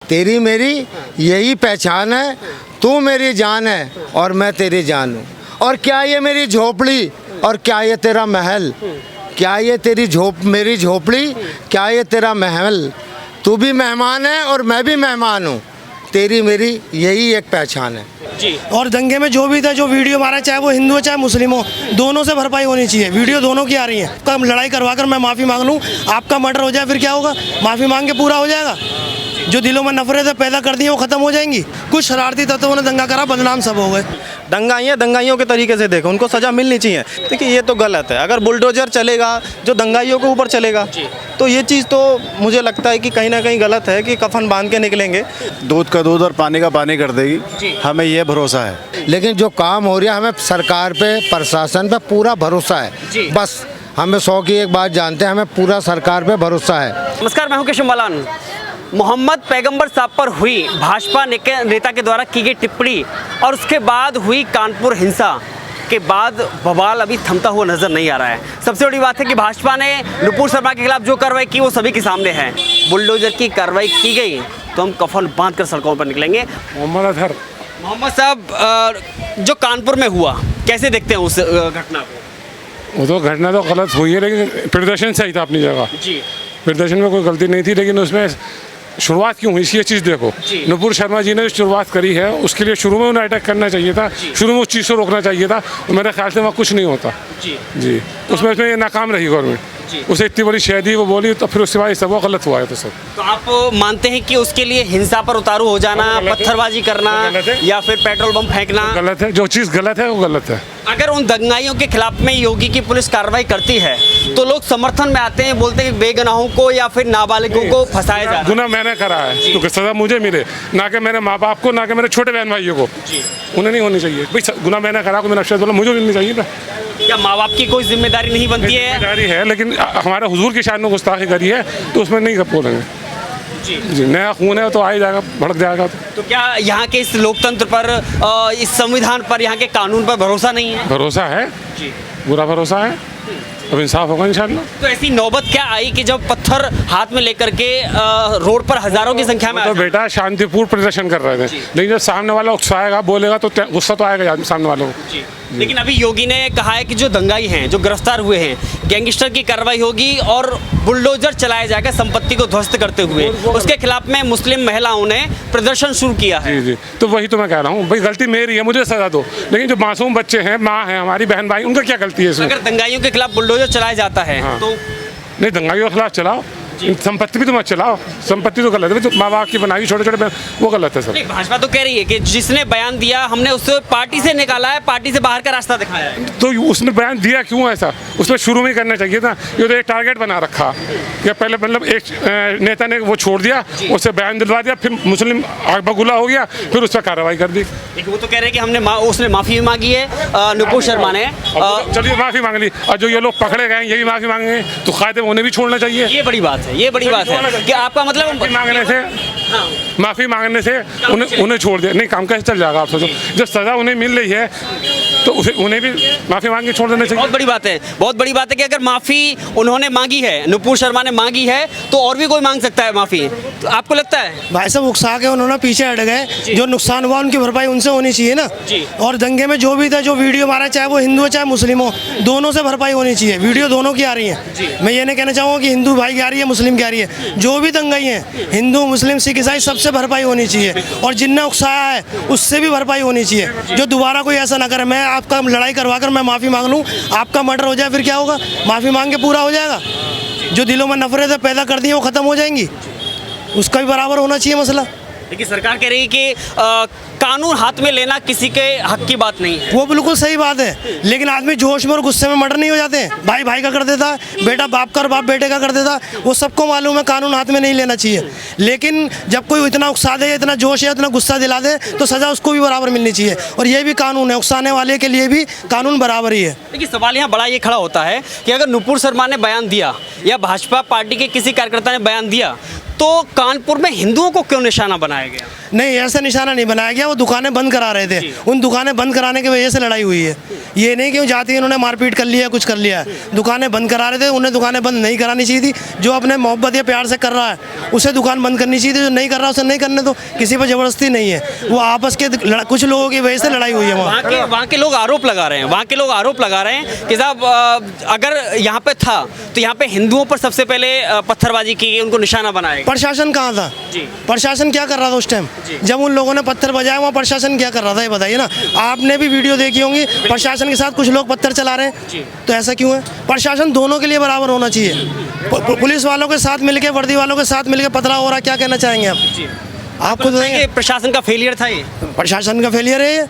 तेरी मेरी यही पहचान है, तू मेरी जान है और मैं तेरी जान हूँ। और क्या ये मेरी झोपड़ी और क्या ये तेरा महल, क्या ये तेरी मेरी झोपड़ी, क्या ये तेरा महल, तू भी मेहमान है और मैं भी मेहमान हूँ, तेरी मेरी यही एक पहचान है जी। और दंगे में जो भी था, जो वीडियो मारा, चाहे वो हिंदू हो चाहे मुस्लिम हो, दोनों से भरपाई होनी चाहिए। वीडियो दोनों की आ रही है। कब लड़ाई करवा कर मैं माफ़ी मांग लूँ, आपका मर्डर हो जाए, फिर क्या होगा? माफ़ी मांग के पूरा हो जाएगा। जो दिलों में नफरतें पैदा कर दी हैं वो ख़त्म हो जाएंगी। कुछ शरारती तत्वों ने दंगा करा, बदनाम सब हो गए। दंगाइयों के तरीके से देखो, उनको सज़ा मिलनी चाहिए। देखिए ये तो गलत है। अगर बुलडोजर चलेगा जो दंगाइयों के ऊपर चलेगा तो ये चीज़ तो मुझे लगता है कि कहीं ना कहीं गलत है कि कफन बांध के निकलेंगे। दूध का दूध और पानी का पानी कर देगी, हमें ये भरोसा है। लेकिन जो काम हो रहा है हमें सरकार पे, प्रशासन पे पूरा भरोसा है। बस हमें 100 की एक बात जानते हैं, हमें पूरा सरकार पे भरोसा है। नमस्कार, मैं हूं केशव मलान। मोहम्मद पैगंबर साहब पर हुई भाजपा नेता के द्वारा की गई टिप्पणी और उसके बाद हुई कानपुर हिंसा के बाद बवाल अभी थमता हुआ नजर नहीं आ रहा है। सबसे बड़ी बात है कि भाजपा ने नुपुर शर्मा के खिलाफ जो कार्रवाई की वो सभी के सामने है। बुलडोजर की कार्रवाई की गई तो हम कफन बांध कर सड़कों पर निकलेंगे। मोहम्मद साहब, जो कानपुर में हुआ, कैसे देखते हैं उस घटना को? वो तो घटना तो गलत हुई है, लेकिन प्रदर्शन सही था अपनी जगह। जी। प्रदर्शन में कोई गलती नहीं थी, लेकिन उसमें शुरुआत क्यों हुई ये चीज़ देखो। नुपुर शर्मा जी ने जो शुरुआत करी है उसके लिए शुरू में उन्हें अटैक करना चाहिए था, शुरू में उस चीज़ को रोकना चाहिए था। मेरे ख्याल से वहाँ कुछ नहीं होता। जी उसमें ये नाकाम रही गवर्नमेंट। उसे इतनी बड़ी शह दी, वो बोली, तो फिर उसके बाद सब वो गलत हुआ है। तो सब तो आप मानते हैं कि उसके लिए हिंसा पर उतारू हो जाना, पत्थरबाजी करना या फिर पेट्रोल बम फेंकना गलत है। जो चीज़ गलत है वो गलत है। अगर उन दंगाइयों के खिलाफ में योगी की पुलिस कार्रवाई करती है तो लोग समर्थन में आते हैं, बोलते हैं कि बेगुनाहों को या फिर नाबालिगों को फंसाया जा रहा है। गुनाह मैंने करा है तो सज़ा मुझे मिले, ना कि मेरे माँ बाप को, ना कि मेरे छोटे बहन भाइयों को। उन्हें नहीं होनी चाहिए भाई। गुनाह मैंने करा को मैंने अक्षर बोला, मुझे मिलनी चाहिए। क्या माँ बाप की कोई जिम्मेदारी नहीं बनती है? जिम्मेदारी है, लेकिन हमारे हुजूर की शान ने गुस्ताखी करी है तो उसमें नहीं बोलेंगे। जी नया खून है तो आ ही जाएगा, भड़क जाएगा। तो क्या यहाँ के इस लोकतंत्र पर, इस संविधान पर, यहाँ के कानून पर भरोसा नहीं है? भरोसा है जी। पूरा भरोसा है, अब इंसाफ होगा इंशाल्लाह। तो ऐसी नौबत क्या आई कि जब पत्थर हाथ में लेकर के रोड पर हजारों की संख्या में तो बेटा शांतिपूर्ण प्रदर्शन कर रहे थे, लेकिन जब सामने वाला उकसाएगा, बोलेगा तो गुस्सा तो आएगा सामने वालों को। लेकिन अभी योगी ने कहा है कि जो दंगाई हैं, जो गिरफ्तार हुए हैं, गैंगस्टर की कार्रवाई होगी और बुलडोजर चलाया जाएगा संपत्ति को ध्वस्त करते हुए। उसके खिलाफ में मुस्लिम महिलाओं ने प्रदर्शन शुरू किया है। जी तो वही तो मैं कह रहा हूँ भाई, गलती मेरी है, मुझे सजा दो। लेकिन जो मासूम बच्चे हैं, माँ है हमारी, बहन भाई, उनका क्या गलती है इसमें? अगर दंगाइयों के खिलाफ बुलडोजर चलाया जाता है तो नहीं, दंगाइयों के खिलाफ चलाओ, संपत्ति भी तो मत चलाओ। संपत्ति तो गलत है, तो माँ बाप की बनाई छोटे छोटे, वो गलत है सर। नहीं, भाजपा तो कह रही है कि जिसने बयान दिया हमने उसे पार्टी से निकाला है, पार्टी से बाहर का रास्ता दिखाया है। तो उसने बयान दिया क्यों ऐसा? उसमें शुरू में ही करना चाहिए था। ये तो एक टारगेट बना रखा कि पहले मतलब एक नेता ने वो छोड़ दिया, उससे बयान दिलवा दिया, फिर मुस्लिम आग बगुला हो गया, फिर उस पर कार्रवाई कर दी। वो तो कह रहे हैं कि हमने उसने माफ़ी भी मांगी है, नुपुर शर्मा ने। चलिए माफ़ी मांग ली, और जो ये लोग पकड़े गए ये भी माफ़ी मांगेंगे तो कायदे उन्हें भी छोड़ना चाहिए। ये बड़ी बात है, ये बड़ी बात है कि आपका मतलब माफ़ी मांगने से उन्हें छोड़ दिया। नहीं, काम कैसे चल जाएगा आप सोचो। जब सज़ा उन्हें मिल रही है तो उन्हें भी माफ़ी मांग के छोड़ देना चाहिए। बहुत बड़ी बात है, बहुत बड़ी बात है कि अगर माफ़ी उन्होंने मांगी है, नुपुर शर्मा ने मांगी है, तो और भी कोई मांग सकता है माफ़ी। तो आपको लगता है? भाई साहब उकसा के उन्होंने पीछे हट गए, जो नुकसान हुआ उनकी भरपाई उनसे होनी चाहिए ना। और दंगे में जो भी था, जो वीडियो मारा, चाहे वो हिंदू हो चाहे मुस्लिम हो, दोनों से भरपाई होनी चाहिए। वीडियो दोनों की आ रही है। मैं ये नहीं कहना चाहूँगा कि हिंदू भाई की आ रही है, मुस्लिम की आ रही है। जो भी दंगाई हैं, हिंदू मुस्लिम सिख ईसाई, सबसे भरपाई होनी चाहिए। और जिनने उकसाया है उससे भी भरपाई होनी चाहिए। जो दोबारा कोई ऐसा ना करे, मैं आपका लड़ाई करवा कर मैं माफ़ी मांग लूँ, आपका मर्डर हो जाए, फिर क्या होगा? माफ़ी मांग के पूरा हो जाएगा। जो दिलों में नफरतें पैदा कर दी हैं वो ख़त्म हो जाएंगी। उसका भी बराबर होना चाहिए मसला। लेकिन सरकार कह रही है कि कानून हाथ में लेना किसी के हक की बात नहीं है। वो बिल्कुल सही बात है, लेकिन आदमी जोश में और गुस्से में मर्डर नहीं हो जाते हैं। भाई भाई का कर देता, बेटा बाप का और बाप बेटे का कर देता। वो सबको मालूम है कानून हाथ में नहीं लेना चाहिए, लेकिन जब कोई इतना उकसा दे, इतना जोश है, इतना गुस्सा दिला दे, तो सज़ा उसको भी बराबर मिलनी चाहिए। और ये भी कानून है, उकसाने वाले के लिए भी कानून बराबर ही है। देखिए, सवाल यहाँ बड़ा ये खड़ा होता है कि अगर नुपुर शर्मा ने बयान दिया या भाजपा पार्टी के किसी कार्यकर्ता ने बयान दिया तो कानपुर में हिंदुओं को क्यों निशाना बनाया गया? नहीं, ऐसा निशाना नहीं बनाया गया, वो दुकानें बंद करा रहे थे, उन दुकानें बंद कराने की वजह से लड़ाई हुई है। ये नहीं कि जाति इन्होंने मारपीट कर लिया, कुछ कर लिया। दुकानें बंद करा रहे थे, उन्हें दुकानें बंद नहीं करानी चाहिए थी। जो अपने मोहब्बत या प्यार से कर रहा है उसे दुकान बंद करनी चाहिए थी, जो नहीं कर रहा उसे नहीं करने दो, किसी पर ज़बरदस्ती नहीं है। वो आपस के कुछ लोगों की वजह से लड़ाई हुई है वहाँ के लोग आरोप लगा रहे हैं कि साहब अगर यहाँ पे था तो यहाँ पे हिंदुओं पर सबसे पहले पत्थरबाजी की गई, उनको निशाना बनाया गया। प्रशासन कहाँ था? प्रशासन क्या कर रहा था उस टाइम जब उन लोगों ने पत्थर बजाया? वहाँ प्रशासन क्या कर रहा था ये बताइए ना। आपने भी वीडियो देखी होंगी, प्रशासन के साथ कुछ लोग पत्थर चला रहे हैं, तो ऐसा क्यों है? प्रशासन दोनों के लिए बराबर होना चाहिए। पुलिस वालों के साथ मिलके, वर्दी वालों के साथ मिलके पथराव हो रहा, क्या कहना चाहेंगे आप? आपको तो प्रशासन का फेलियर था ये? प्रशासन का फेलियर है ये।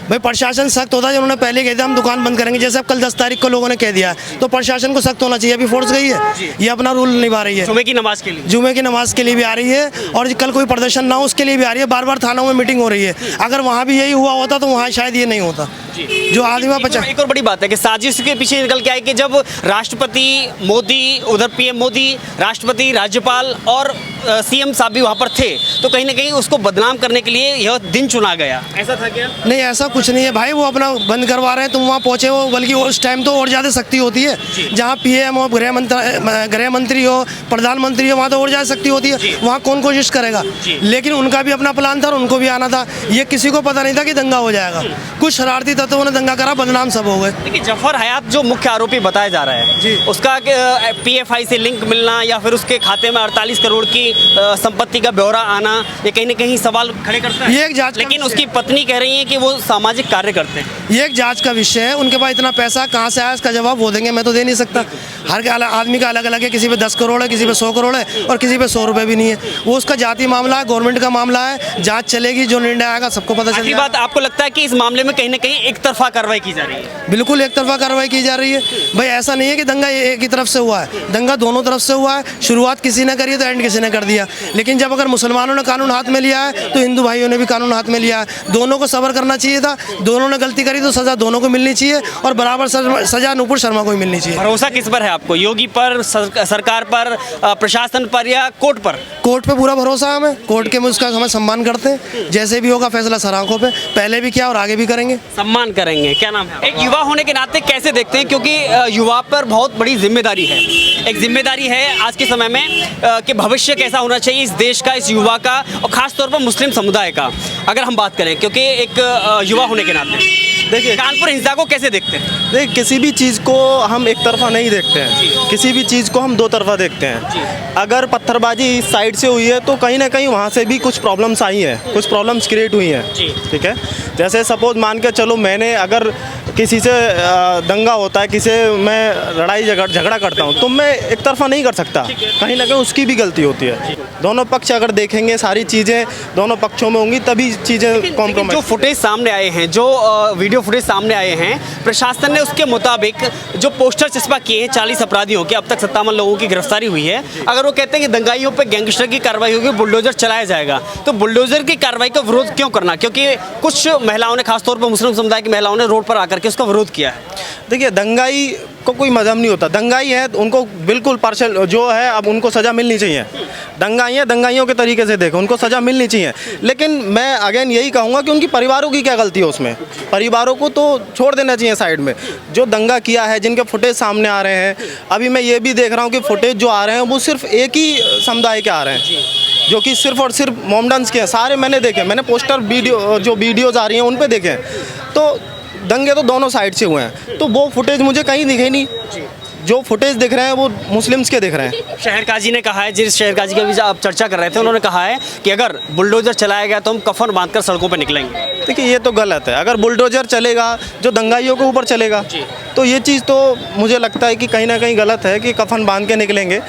भाई प्रशासन सख्त होता है, जिन्होंने पहले कह दिया हम दुकान बंद करेंगे, जैसे अब कल 10 तारीख को लोगों ने कह दिया, तो प्रशासन को सख्त होना चाहिए। अभी फोर्स गई है, ये अपना रूल निभा रही है। जुमे की नमाज के लिए, जुमे की नमाज के लिए भी आ रही है, और कल कोई प्रदर्शन ना हो उसके लिए भी आ रही है। बार बार थानों में मीटिंग हो रही है। अगर वहाँ भी यही हुआ होता तो वहाँ शायद ये नहीं होता। जो आदमी एक और बड़ी बात है कि साजिश के पीछे निकल के आई कि जब राष्ट्रपति मोदी, उधर पीएम मोदी, राष्ट्रपति, राज्यपाल और सीएम साहब भी वहाँ पर थे, तो कहीं ना कहीं उसको बदनाम करने के लिए यह दिन चुना गया। ऐसा था क्या? नहीं, ऐसा कुछ नहीं है भाई, वो अपना बंद करवा रहे हैं, तुम वहाँ पहुँचे हो। बल्कि उस टाइम तो और ज़्यादा सख्ती होती है, जहाँ पीएम हो, गृह मंत्री हो, प्रधानमंत्री हो, वहाँ तो और ज़्यादा सख्ती होती है। वहाँ कौन कोशिश करेगा? लेकिन उनका भी अपना प्लान था और उनको भी आना था। ये किसी को पता नहीं था कि दंगा हो जाएगा। कुछ शरारती तत्वों ने दंगा करा, बदनाम सब हो गए। देखिए, जफर हयात जो मुख्य आरोपी बताया जा रहा है, उसका पीएफआई से लिंक मिलना या फिर उसके खाते में 48 करोड़ की संपत्ति का ब्यौरा आना, ये कहीं ना कहीं सवाल खड़े करता है। ये एक जांच, लेकिन उसकी पत्नी कह रही है कि वो सामाजिक कार्य करते हैं। ये एक जांच का विषय है। उनके पास इतना पैसा कहाँ से आया, इसका जवाब वो देंगे, मैं तो दे नहीं सकता। हर आदमी का अलग अलग है, किसी पे 10 करोड़ है, किसी पे 100 करोड़ है और किसी पे 100 रुपए भी नहीं है। वो उसका जाति मामला है, गवर्नमेंट का मामला है, जांच चलेगी, जो निर्णय आएगा सबको पता चलेगा। बात, आपको लगता है कि इस मामले में कहीं ना कहीं एक तरफा कार्रवाई की जा रही है? बिल्कुल एक तरफा कार्रवाई की जा रही है भाई। ऐसा नहीं है कि दंगा एक ही तरफ से हुआ है, दंगा दोनों तरफ से हुआ है। शुरुआत किसी ने करी है तो एंड किसी ने कर दिया। लेकिन जब अगर मुसलमानों ने कानून हाथ में लिया है तो हिंदू भाइयों ने भी कानून हाथ में लिया है। दोनों को सब्र करना चाहिए था। दोनों ने गलती करी तो सजा दोनों को मिलनी चाहिए और बराबर सजा नुपुर शर्मा को ही मिलनी चाहिए। भरोसा किस पर है आपको? योगी पर, सरकार पर, प्रशासन पर या कोर्ट पर? कोर्ट पे पूरा भरोसा है हमें। कोर्ट के में उसका हमें सम्मान करते हैं। जैसे भी होगा फैसला सर आंखों पे, पहले भी किया और आगे भी करेंगे। सम्मान करेंगे। क्या नाम है? एक युवा होने के नाते कैसे देखते हैं, क्योंकि युवा पर बहुत बड़ी जिम्मेदारी है। एक जिम्मेदारी है आज के समय में कि भविष्य कैसा होना चाहिए इस देश का, इस युवा का, और खास तौर पर मुस्लिम समुदाय का अगर हम बात करें, क्योंकि एक युवा होने के नाते देखिए, कानपुर हिंसा को कैसे देखते हैं? देखिए, किसी भी चीज़ को हम एक तरफा नहीं देखते हैं, किसी भी चीज़ को हम दो तरफा देखते हैं। अगर पत्थरबाजी इस साइड से हुई है तो कहीं ना कहीं वहाँ से भी कुछ प्रॉब्लम्स आई हैं, कुछ प्रॉब्लम्स क्रिएट हुई हैं, ठीक है। जैसे सपोज मान के चलो, मैंने अगर किसी से दंगा होता है, किसी से मैं लड़ाई झगड़ा करता हूँ, तो मैं एक तरफा नहीं कर सकता, कहीं ना कहीं उसकी भी गलती होती है। दोनों पक्ष अगर देखेंगे, सारी चीज़ें दोनों पक्षों में होंगी तभी चीज़ें कॉम्प्रोमाइज। जो फुटेज सामने आए हैं, जो वीडियो फुटेज सामने आए हैं, प्रशासन ने उसके मुताबिक जो पोस्टर चस्पा किए हैं 40 अपराधियों के, अब तक 57 लोगों की गिरफ्तारी हुई है। अगर वो कहते हैं कि दंगाइयों पे गैंगस्टर की कार्रवाई होगी, बुलडोजर चलाया जाएगा, तो बुलडोजर की कार्रवाई का विरोध क्यों करना? क्योंकि कुछ महिलाओं ने, खासतौर पर मुस्लिम समुदाय की महिलाओं ने रोड पर आकर के उसका विरोध किया है। देखिए, दंगाई को कोई मजहब नहीं होता। दंगाई है उनको बिल्कुल पार्शल जो है, अब उनको सज़ा मिलनी चाहिए। दंगाई है, दंगाइयों के तरीके से देखो, उनको सज़ा मिलनी चाहिए। लेकिन मैं अगेन यही कहूँगा कि उनकी परिवारों की क्या गलती है उसमें? परिवारों को तो छोड़ देना चाहिए साइड में। जो दंगा किया है, जिनके फुटेज सामने आ रहे हैं, अभी मैं ये भी देख रहा हूँ कि फुटेज जो आ रहे हैं वो सिर्फ एक ही समुदाय के आ रहे हैं, जो कि सिर्फ और सिर्फ मोमडन्स के हैं। सारे मैंने देखे, मैंने पोस्टर जो वीडियोज़ आ रही हैं उन पर देखे हैं। तो दंगे तो दोनों साइड से हुए हैं, तो वो फुटेज मुझे कहीं दिखे नहीं। जो फुटेज दिख रहे हैं वो मुस्लिम्स के दिख रहे हैं। शहर काजी ने कहा है, जिस शहर काजी की भी आप चर्चा कर रहे थे, उन्होंने कहा है कि अगर बुलडोजर चलाया गया तो हम कफन बांधकर सड़कों पर निकलेंगे। देखिए, ये तो गलत है। अगर बुलडोजर चलेगा जो दंगाइयों के ऊपर चलेगा, तो ये चीज़ तो मुझे लगता है कि कहीं ना कहीं गलत है कि कफन बांध के निकलेंगे।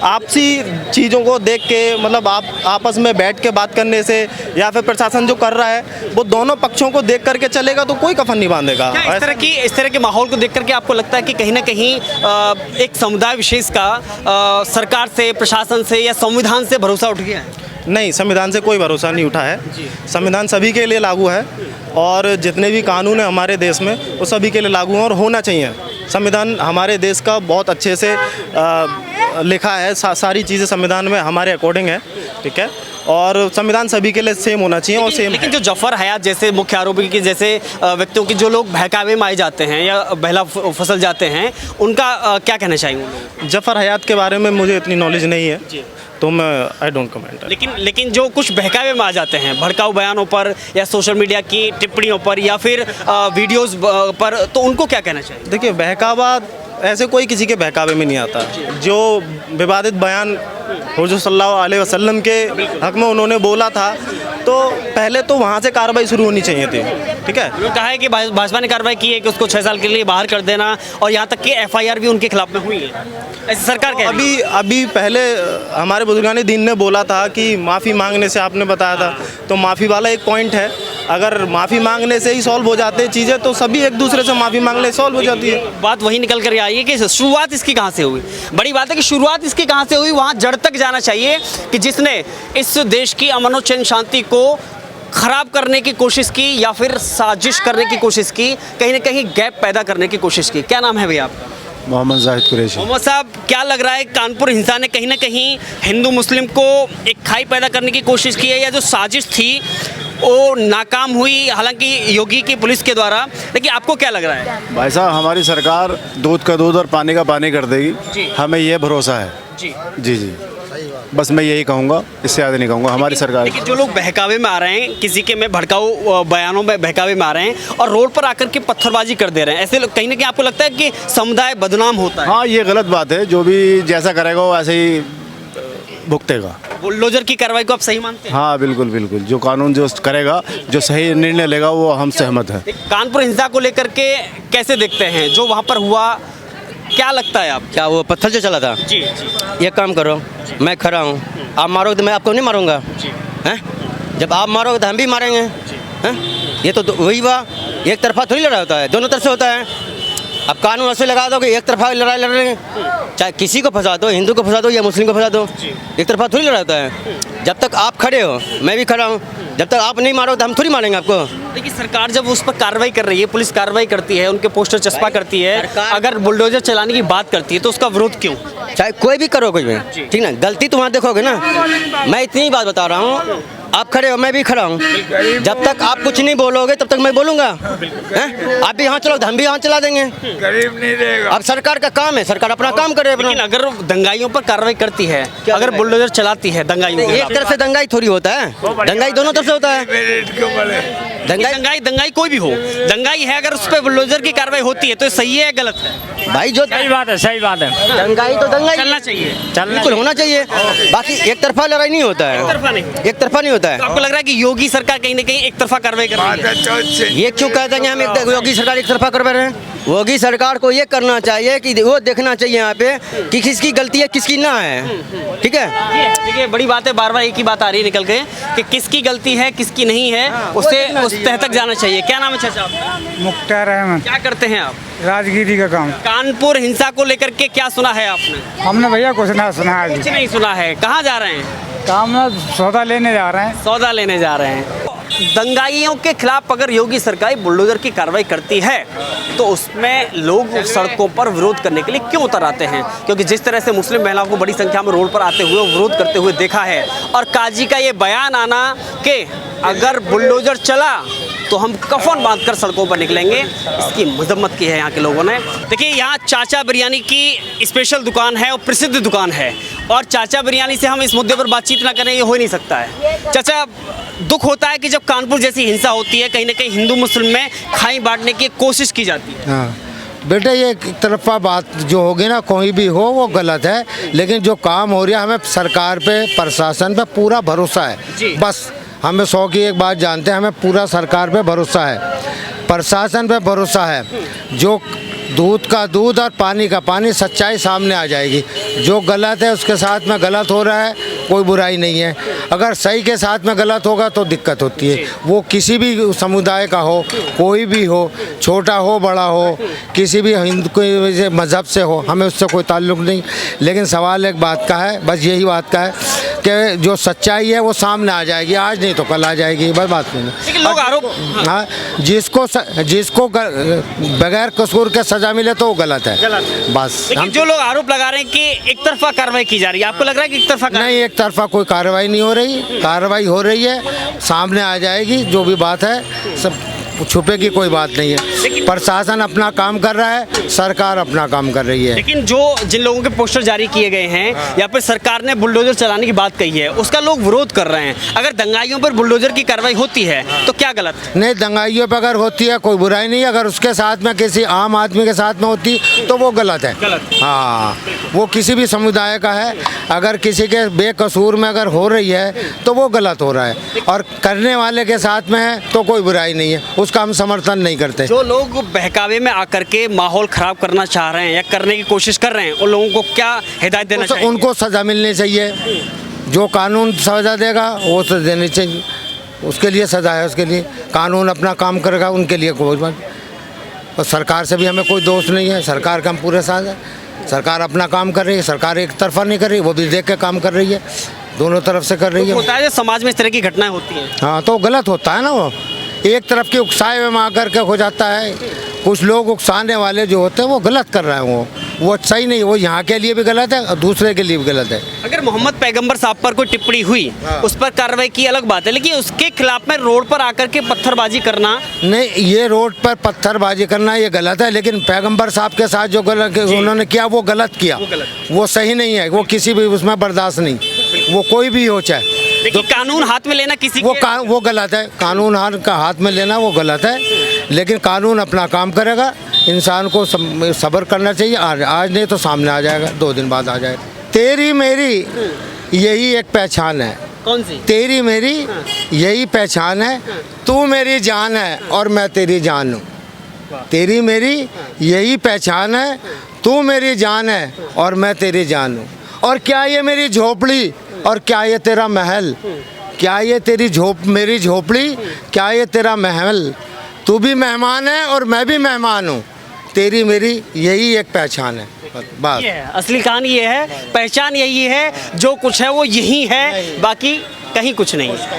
आपसी चीज़ों को देख के, मतलब आप आपस में बैठ के बात करने से, या फिर प्रशासन जो कर रहा है वो दोनों पक्षों को देख करके चलेगा तो कोई कफन नहीं बांधेगा। इस तरह के माहौल को देख करके आपको लगता है कि कहीं ना कहीं एक समुदाय विशेष का सरकार से, प्रशासन से या संविधान से भरोसा उठ गया है? नहीं, संविधान से कोई भरोसा नहीं उठा है। संविधान सभी के लिए लागू है और जितने भी कानून हैं हमारे देश में वो सभी के लिए लागू हैं और होना चाहिए। संविधान हमारे देश का बहुत अच्छे से लिखा है, सारी चीज़ें संविधान में हमारे अकॉर्डिंग है, ठीक है, और संविधान सभी के लिए सेम होना चाहिए और सेम लेकिन जो जफर हयात जैसे मुख्य आरोपी के जैसे व्यक्तियों की जो लोग बहकावे में आए जाते हैं या बहला फसल जाते हैं, उनका क्या कहना चाहिए? जफर हयात के बारे में मुझे इतनी नॉलेज नहीं है, तो मैं आई डोंट कमेंट। लेकिन जो कुछ बहकावे में आ जाते हैं भड़काऊ बयानों पर या सोशल मीडिया की टिप्पणियों पर या फिर वीडियोस पर, तो उनको क्या कहना चाहिए? देखिए, बहकावा ऐसे कोई किसी के बहकावे में नहीं आता। जो विवादित बयान हुजूर सल्लल्लाहु अलैहि वसल्लम के हक में उन्होंने बोला था, तो पहले तो वहाँ से कार्रवाई शुरू होनी चाहिए थी, ठीक है। उन्होंने कहा है कि भाजपा ने कार्रवाई की है कि उसको 6 साल के लिए बाहर कर देना, और यहाँ तक कि FIR भी उनके खिलाफ में हुई है, ऐसी सरकार कह रही है। अभी पहले हमारे बुजुर्गान दीन ने बोला था कि माफ़ी मांगने से, आपने बताया था, तो माफ़ी वाला एक पॉइंट है। अगर माफ़ी मांगने से ही सॉल्व हो जाते हैं चीज़ें, तो सभी एक दूसरे से माफ़ी मांग ले, सॉल्व हो जाती है। बात वही निकल कर आई है कि शुरुआत इसकी कहाँ से हुई। बड़ी बात है कि शुरुआत इसकी कहाँ से हुई, वहाँ जड़ तक जाना चाहिए कि जिसने इस देश की अमन और चैन शांति को खराब करने की कोशिश की या फिर साजिश करने की कोशिश की, कहीं ना कहीं गैप पैदा करने की कोशिश की। क्या नाम है भैया आपका? मोहम्मद जाहिद कुरैशी। मोहम्मद साहब, क्या लग रहा है कानपुर हिंसा ने कहीं ना कहीं हिंदू मुस्लिम को एक खाई पैदा करने की कोशिश की है, या जो साजिश थी वो नाकाम हुई, हालांकि योगी की पुलिस के द्वारा, लेकिन आपको क्या लग रहा है? भाई साहब, हमारी सरकार दूध का दूध और पानी का पानी कर देगी, हमें ये भरोसा है। जी जी जी, बस मैं यही कहूँगा, इससे ज़्यादा नहीं कहूँगा। हमारी सरकार, लेकिन जो लोग बहकावे में आ रहे हैं, किसी के में भड़काऊ बयानों में बहकावे में आ रहे हैं और रोड पर आकर के पत्थरबाजी कर दे रहे हैं, ऐसे लोग कहीं ना कहीं आपको लगता है कि समुदाय बदनाम होता है? हाँ, ये गलत बात है। जो भी जैसा करेगा वो ऐसे ही भुगतेगा। बुलडोजर की कार्रवाई को आप सही मानते हैं? हाँ, बिल्कुल बिल्कुल, जो कानून जो करेगा, जो सही निर्णय लेगा, वो हम सहमत हैं। कानपुर हिंसा को लेकर के कैसे देखते हैं जो वहाँ पर हुआ, क्या लगता है आप? क्या वो पत्थर जो चला था? जी जी ये काम करो, मैं खड़ा हूँ, आप मारोगे तो मैं आपको नहीं मारूंगा, हैं? जब आप मारोगे तो हम भी मारेंगे, हैं? ये तो वही हुआ, एक तरफा थोड़ी लड़ाई होता है, दोनों तरफ से होता है। अब कानून ऐसे लगा दो कि एक तरफा लड़ाई लड़ रहे हैं, चाहे किसी को फंसा दो, हिंदू को फंसा दो या मुस्लिम को फंसा दो, एक तरफा थोड़ी लड़ाई होता है। जब तक आप खड़े हो मैं भी खड़ा हूँ, जब तक आप नहीं मारोगे तो हम थोड़ी मारेंगे आपको। देखिए, सरकार जब उस पर कार्रवाई कर रही है, पुलिस कार्रवाई करती है, उनके पोस्टर चस्पा करती है, अगर बुलडोजर चलाने की बात करती है, तो उसका विरोध क्यों? चाहे कोई भी करो, कोई भी, ठीक ना, गलती तो वहाँ देखोगे ना। मैं इतनी बात बता रहा हूँ, आप खड़े हो मैं भी खड़ा हूँ, जब तक आप कुछ नहीं बोलोगे तब तक मैं बोलूँगा, हैं? आप भी हाथ चलाओ, हम भी हाथ चला देंगे। गरीब नहीं देगा। अब सरकार का काम है, सरकार अपना काम करे अपना। लेकिन अगर दंगाइयों पर कार्रवाई करती है, अगर बुलडोजर चलाती है दंगाइयों के एक खिलाफ, तरफ से दंगाई थोड़ी होता है, दंगाई दोनों तरफ से होता है। दंगाई कोई भी हो, दंगाई है, अगर उस पर बुलडोजर की कार्रवाई होती है तो सही है या गलत है? भाई जो सही बात है, सही बात है। दंगाई तो दंगाई चलना चाहिए, बिल्कुल होना चाहिए, बाकी एक तरफा लड़ाई नहीं होता है, एक तरफा नहीं। एक तरफा नहीं होता तो है। आपको लग रहा है कि योगी सरकार कहीं ना कहीं एक तरफा कार्रवाई कर रही है? ये क्यों कहते हैं कि हम योगी सरकार एक तरफा करवा रहे हैं? योगी सरकार को ये करना चाहिए कि वो देखना चाहिए यहाँ पे कि किसकी गलती है किसकी ना है, ठीक है। देखिए, बड़ी बात है, बार बार एक ही बात आ रही है निकल के कि किसकी गलती है किसकी नहीं है, उससे उस तह तक जाना चाहिए। क्या नाम है चाचा आपका? मुख्तार अहमद, क्या करते हैं आप? राजगिरी का काम। कानपुर हिंसा को लेकर के क्या सुना है आपने? हमने भैया कुछ ना सुना है, कुछ नहीं सुना है। कहाँ जा रहे हैं? काम में सौदा लेने जा रहे हैं। सौदा लेने जा रहे हैं। दंगाइयों के खिलाफ अगर योगी सरकार बुलडोजर की कार्रवाई करती है तो उसमें लोग सड़कों पर विरोध करने के लिए क्यों उतर आते हैं? क्योंकि जिस तरह से मुस्लिम महिलाओं को बड़ी संख्या में रोड पर आते हुए विरोध करते हुए देखा है, और काजी का ये बयान आना कि अगर बुलडोजर चला तो हम कफन बांधकर सड़कों पर निकलेंगे, इसकी मजम्मत की है यहाँ के लोगों ने। देखिए, यहाँ चाचा बिरयानी की स्पेशल दुकान है और प्रसिद्ध दुकान है, और चाचा बिरयानी से हम इस मुद्दे पर बातचीत ना करें ये हो ही नहीं सकता है। चाचा, दुख होता है कि जब कानपुर जैसी हिंसा होती है, कहीं ना कहीं हिंदू मुस्लिम में खाई बांटने की कोशिश की जाती है। हाँ बेटे, ये एक तरफा बात जो होगी ना, कोई भी हो वो गलत है, लेकिन जो काम हो रहा है हमें सरकार पे, प्रशासन पे पूरा भरोसा है। बस हमें 100 की एक बात जानते हैं, हमें पूरा सरकार पे भरोसा है, प्रशासन पे भरोसा है। जो दूध का दूध और पानी का पानी, सच्चाई सामने आ जाएगी। जो गलत है उसके साथ में गलत हो रहा है, कोई बुराई नहीं है। अगर सही के साथ में गलत होगा तो दिक्कत होती है। वो किसी भी समुदाय का हो, कोई भी हो, छोटा हो बड़ा हो, किसी भी हिंदू कोई मज़हब से हो, हमें उससे कोई ताल्लुक़ नहीं। लेकिन सवाल एक बात का है, बस यही बात का है के जो सच्चाई है वो सामने आ जाएगी, आज नहीं तो कल आ जाएगी, बस बात नहीं। लेकिन लोग आरोप हाँ, जिसको बगैर कसूर के सजा मिले तो वो गलत है, बस। लेकिन जो लोग आरोप लगा रहे हैं कि एक तरफा कार्रवाई की जा रही है, आपको लग रहा है कि एक तरफा नहीं, एक तरफा कोई कार्रवाई नहीं हो रही, कार्रवाई हो रही है, सामने आ जाएगी जो भी बात है, सब छुपे की कोई बात नहीं है। प्रशासन अपना काम कर रहा है, सरकार अपना काम कर रही है। लेकिन जो जिन लोगों के पोस्टर जारी किए गए हैं या फिर सरकार ने बुलडोजर चलाने की बात कही है, उसका लोग विरोध कर रहे हैं। अगर दंगाइयों पर बुलडोजर की कार्रवाई होती है तो क्या गलत? नहीं, दंगाइयों पर अगर होती है कोई बुराई नहीं, अगर उसके साथ में किसी आम आदमी के साथ में होती तो वो गलत है। हाँ, वो किसी भी समुदाय का है, अगर किसी के बेकसूर में अगर हो रही है तो वो गलत हो रहा है, और करने वाले के साथ में है तो कोई बुराई नहीं है, उसका हम समर्थन नहीं करते। जो लोग बहकावे में आकर के माहौल खराब करना चाह रहे हैं या करने की कोशिश कर रहे हैं, उन लोगों को क्या हिदायत देना चाहिए? उनको सज़ा मिलनी चाहिए, जो कानून सज़ा देगा वो सज़ा देनी चाहिए, उसके लिए सज़ा है, उसके लिए कानून अपना काम करेगा, उनके लिए कोई बात। और सरकार से भी हमें कोई दोष नहीं है, सरकार का हम पूरे साथ हैं, सरकार अपना काम कर रही है, सरकार एक तरफा नहीं कर रही, वो भी देख के काम कर रही है, दोनों तरफ से कर रही है। होता है जो समाज में इस तरह की घटनाएं होती हैं। हाँ, तो गलत होता है ना, वो एक तरफ के उकसाए में आकर के हो जाता है। कुछ लोग उकसाने वाले जो होते हैं वो गलत कर रहे हैं, वो सही नहीं, वो यहाँ के लिए भी गलत है और दूसरे के लिए भी गलत है। अगर मोहम्मद पैगंबर साहब पर कोई टिप्पणी हुई, उस पर कार्रवाई की अलग बात है, लेकिन उसके खिलाफ में रोड पर आकर के पत्थरबाजी करना नहीं, ये रोड पर पत्थरबाजी करना ये गलत है, लेकिन पैगंबर साहब के साथ जो गलत उन्होंने किया वो गलत किया, वो सही नहीं है, वो किसी भी उसमें बर्दाश्त नहीं, वो कोई भी हो चाहे। देखिए, कानून हाथ में लेना किसी वो गलत है, कानून हाथ में लेना वो गलत है, लेकिन कानून अपना काम करेगा, इंसान को सब्र करना चाहिए, आज नहीं तो सामने आ जाएगा, 2 दिन बाद आ जाएगा। तेरी मेरी यही एक पहचान है। कौन सी? तेरी मेरी यही पहचान है, तू मेरी जान है और मैं तेरी जान हूँ। तेरी मेरी यही पहचान है, तू मेरी जान है और मैं तेरी जान हूँ। और क्या ये मेरी झोपड़ी और क्या ये तेरा महल, क्या ये तेरी मेरी झोपड़ी, क्या ये तेरा महल, तू भी मेहमान है और मैं भी मेहमान हूँ, तेरी मेरी यही एक पहचान है, बस। ये है असली कहानी, ये है पहचान, यही है, जो कुछ है वो यही है, बाकी कहीं कुछ नहीं।